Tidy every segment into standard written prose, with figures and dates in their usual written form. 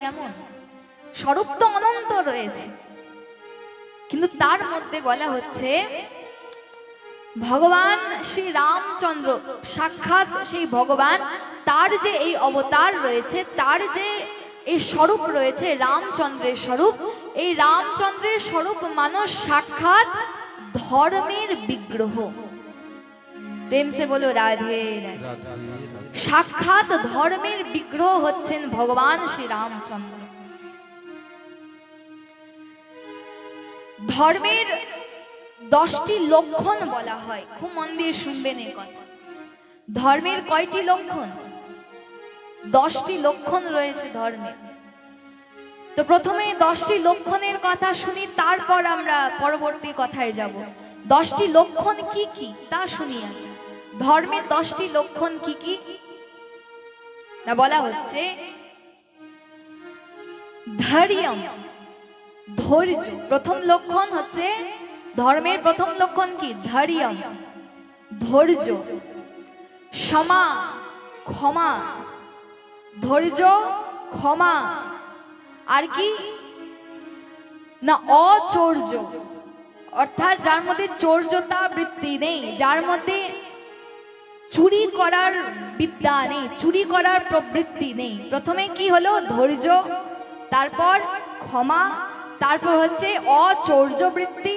কেমন স্বরূপ তো অনন্ত রয়েছে, কিন্তু তার মধ্যে বলা হচ্ছে ভগবান শ্রী রামচন্দ্র সাক্ষাৎ সেই ভগবান, তার যে এই অবতার রয়েছে, তার যে এই স্বরূপ রয়েছে রামচন্দ্রের স্বরূপ, এই রামচন্দ্রের স্বরূপ মানুষ সাক্ষাৎ ধর্মের বিগ্রহ। প্রেম সে বলো রাধে রাধে। সাক্ষাৎ ধর্মের বিগ্রহ হচ্ছেন ভগবান শ্রী রামচন্দ্র। ধর্মের 10টি লক্ষণ বলা হয়, খুব মন দিয়ে শুনবেন এই কথা। ধর্মের কয়টি লক্ষণ? 10টি লক্ষণ রয়েছে ধর্মের। তো প্রথমে 10টি লক্ষণের কথা শুনি, তারপর আমরা পরবর্তী কথায় যাব। 10টি লক্ষণ কি কি তা শুনি আগে। ধর্মের 10টি লক্ষণ কি কি না বলা হচ্ছে ধৈর্যম, ধৈর্য। প্রথম লক্ষণ হচ্ছে ধর্মের প্রথম লক্ষণ কি? ধৈর্যম, ধৈর্য। ক্ষমা, ক্ষমা, ধৈর্য, ক্ষমা। আর কি না অচৌর্য, অর্থাৎ যার মধ্যে চৌর্যতা বৃত্তি নেই, যার মধ্যে চুরি করার বিদ্যা নেই, চুরি করার প্রবৃত্তি নেই। প্রথমে কি হলো? ধৈর্য, তারপর ক্ষমা, তারপর হচ্ছে অচৌর্য বৃত্তি,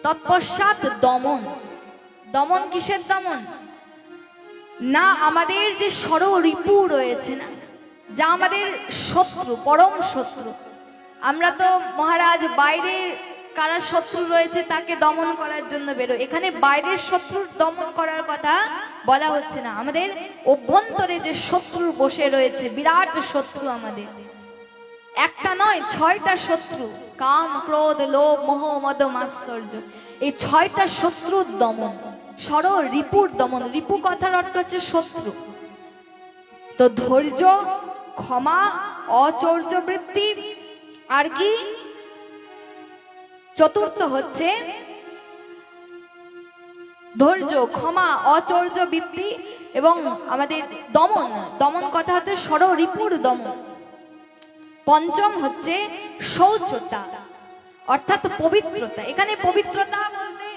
তৎপশ্চাৎ দমন। দমন কিসের দমন? না আমাদের যে ষড়রিপু রয়েছে না, যা আমাদের শত্রু, পরম শত্রু। আমরা তো মহারাজ বাইরের কারা শত্রু রয়েছে তাকে দমন করার জন্য বেরো, এখানে বাইরের শত্রুর দমন করার কথা বলা হচ্ছে না। আমাদের অভ্যন্তরে যে শত্রু বসে রয়েছে, বিরাট শত্রু আমাদের, একটা নয় 6টা শত্রু, কাম ক্রোধ লোভ মোহ মদ মাৎসর্য, এই 6টা শত্রুর দমন, ষড়রিপুর দমন। রিপু কথার অর্থ হচ্ছে শত্রু। তো ধৈর্য, ক্ষমা, অচৌর্য বৃত্তি, আর কি চতুর্থ হচ্ছে ধৈর্য, ক্ষমা, অচৌর্য বৃত্তি এবং আমাদের দমন। দমন কথা হচ্ছে ষড়রিপুর দমন। পঞ্চম হচ্ছে শৌচতা, অর্থাৎ পবিত্রতা। এখানে পবিত্রতা বলতে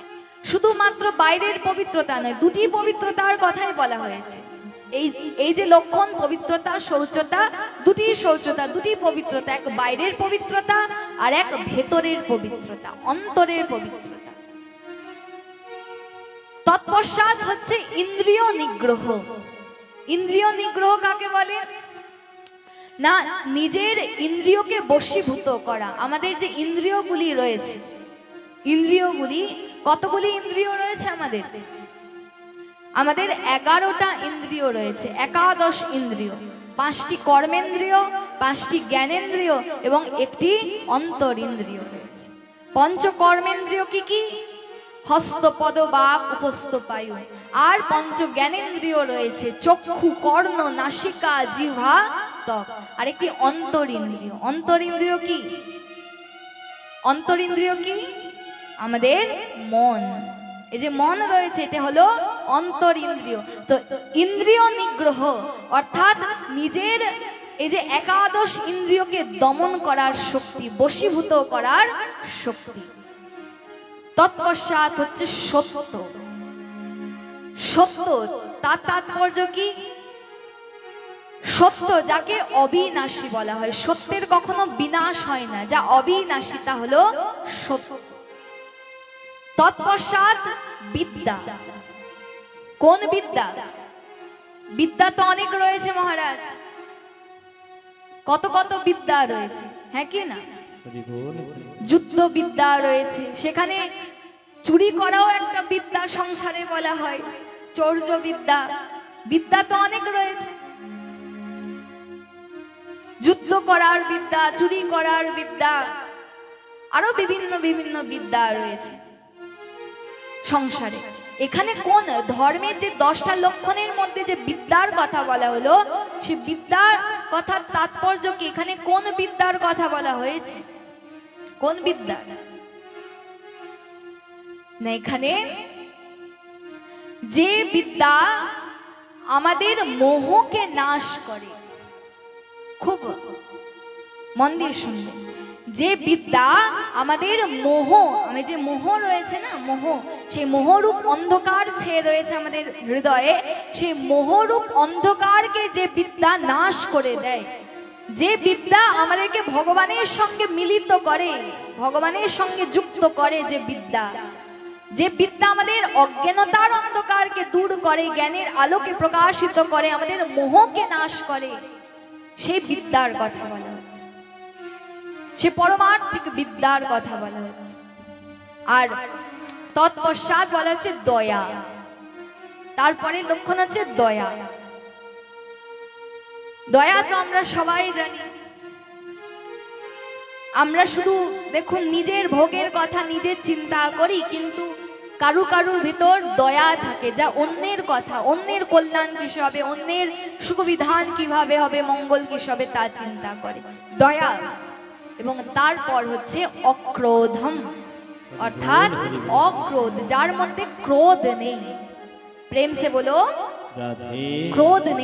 শুধুমাত্র বাইরের পবিত্রতা নয়, দুটি পবিত্রতার কথাই বলা হয়েছে। এই যে লক্ষণ পবিত্রতা, শৌচতা, দুটি শৌচতা, দুটি পবিত্রতা, এক বাইরের পবিত্রতা আর এক ভেতরের পবিত্রতা, অন্তরের পবিত্রতা। তৎপশ্চাৎ হচ্ছে ইন্দ্রিয় নিগ্রহ। ইন্দ্রিয় নিগ্রহ কাকে বলে? না নিজের ইন্দ্রিয়কে বশীভূত করা। আমাদের যে ইন্দ্রিয়গুলি রয়েছে, ইন্দ্রিয়গুলি কতগুলি ইন্দ্রিয় রয়েছে আমাদের? আমাদের 11টা ইন্দ্রিয় রয়েছে, 11 ইন্দ্রিয়। 5টি কর্মেন্দ্রিয়, 5টি জ্ঞানেন্দ্রিয় এবং একটি অন্তর ইন্দ্রিয় রয়েছে। পঞ্চকর্মেন্দ্রিয় কি কি? হস্ত পদ বাক উপস্থ পায়ু। আর পঞ্চ জ্ঞানেন্দ্রিয় রয়েছে চক্ষু, কর্ণ, নাসিকা, জিহ্বা, ত্বক। আর একটি অন্তর ইন্দ্রিয়। অন্তর ইন্দ্রিয় কি? অন্তর ইন্দ্রিয় কি? আমাদের মন। এই যে মন রয়েছে, এটা হলো অন্তর ইন্দ্রিয়। তো ইন্দ্রিয় নিগ্রহ অর্থাৎ নিজের এই যে 11 ইন্দ্রিয়কে দমন করার শক্তি, বশীভূত করার শক্তি। তৎপশ্চাৎ হচ্ছে সত্য। সত্য তার তাৎপর্য কি? সত্য যাকে অবিনাশী বলা হয়, সত্যের কখনো বিনাশ হয় না, যা অবিনাশী তা হলো সত্য। তৎপশ্চাৎ বিদ্যা। কোন বিদ্যা? বিদ্যা তো অনেক রয়েছে মহারাজ, কত কত বিদ্যা রয়েছে, হ্যাঁ কি না? যুদ্ধ বিদ্যা রয়েছে, সেখানে চুরি করাও একটা বিদ্যা সংসারে বলা হয়, চৌর্য বিদ্যা। বিদ্যা তো অনেক রয়েছে, যুদ্ধ করার বিদ্যা, চুরি করার বিদ্যা, আরো বিভিন্ন বিভিন্ন বিদ্যা রয়েছে সংসারে। এখানে কোন ধর্মের যে 10টা লক্ষণের মধ্যে যে বিদ্যার কথা বলা হলো, সে বিদ্যার কথার তাৎপর্য কি? এখানে কোন বিদ্যার কথা বলা হয়েছে? কোন বিদ্যা না, এখানে যে বিদ্যা আমাদের মোহকে নাশ করে, খুব মন দিয়ে শুনবে। যে বিদ্যা আমাদের মোহ, আমি যে মোহ রয়েছে না, মোহ, সেই মোহরূপ অন্ধকার ছেয়ে রয়েছে আমাদের হৃদয়ে, সেই মোহরূপ অন্ধকারকে যে বিদ্যা নাশ করে দেয়, যে বিদ্যা আমাদেরকে ভগবানের সঙ্গে মিলিত করে, ভগবানের সঙ্গে যুক্ত করে, যে বিদ্যা, যে বিদ্যা আমাদের অজ্ঞানতার অন্ধকারকে দূর করে, জ্ঞানের আলোকে প্রকাশিত করে, আমাদের মোহকে নাশ করে, সেই বিদ্যার কথা বলা হচ্ছে, সে পরমার্থিক বিদ্যার কথা বলা হচ্ছে। আর তৎপশ্চাৎ বলা হচ্ছে দয়া, তারপরে লক্ষণ হচ্ছে দয়া। দয়া তো আমরা সবাই জানি, আমরা শুধু দেখুন নিজের ভোগের কথা নিজের চিন্তা করি, কিন্তু কারু কারুর ভিতর দয়া থাকে, যা অন্যের কথা, অন্যের কল্যাণ কিসে হবে, অন্যের সুবিধান কিভাবে হবে, মঙ্গল কিসে হবে, তা চিন্তা করে, দয়া। এবং তারপর হচ্ছে অক্রোধম, অর্থাৎ অক্রোধ, যার মধ্যে ক্রোধ নেই। প্রেম সে বলো, ক্রোধ নেই।